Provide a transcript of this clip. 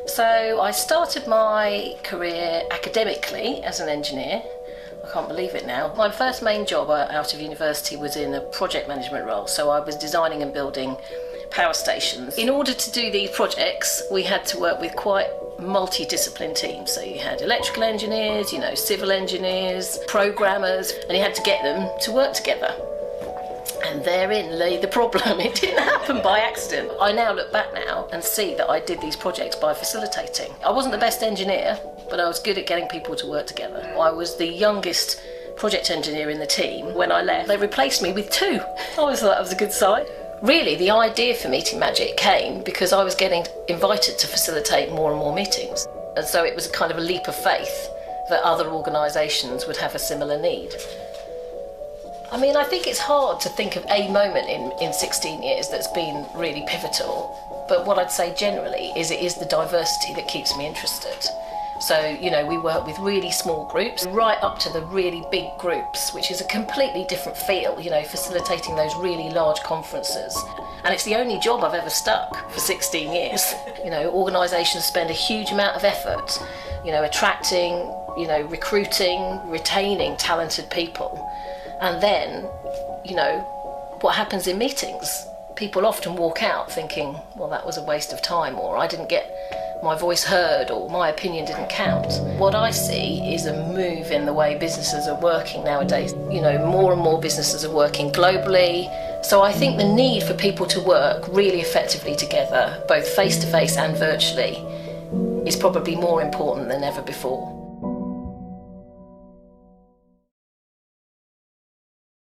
So I started my career academically as an engineer. I can't believe it now. My first main job out of university was in a project management role, so I was designing and building power stations. In order to do these projects, we had to work with quite multidiscipline teams. So you had electrical engineers, civil engineers, programmers, and you had to get them to work together. And therein lay the problem. It didn't happen by accident. I now look back now and see that I did these projects by facilitating. I wasn't the best engineer, but I was good at getting people to work together. I was the youngest project engineer in the team. When I left, they replaced me with 2. I always thought that was a good sign. Really, the idea for Meeting Magic came because I was getting invited to facilitate more and more meetings. And so it was kind of a leap of faith that other organisations would have a similar need. I think it's hard to think of a moment in 16 years that's been really pivotal, but what I'd say generally is it is the diversity that keeps me interested. So, we work with really small groups, right up to the really big groups, which is a completely different feel, facilitating those really large conferences. And it's the only job I've ever stuck for 16 years. Organisations spend a huge amount of effort, attracting, recruiting, retaining talented people. And then, what happens in meetings? People often walk out thinking, well, that was a waste of time, or I didn't get my voice heard, or my opinion didn't count. What I see is a move in the way businesses are working nowadays. More and more businesses are working globally. So I think the need for people to work really effectively together, both face-to-face and virtually, is probably more important than ever before.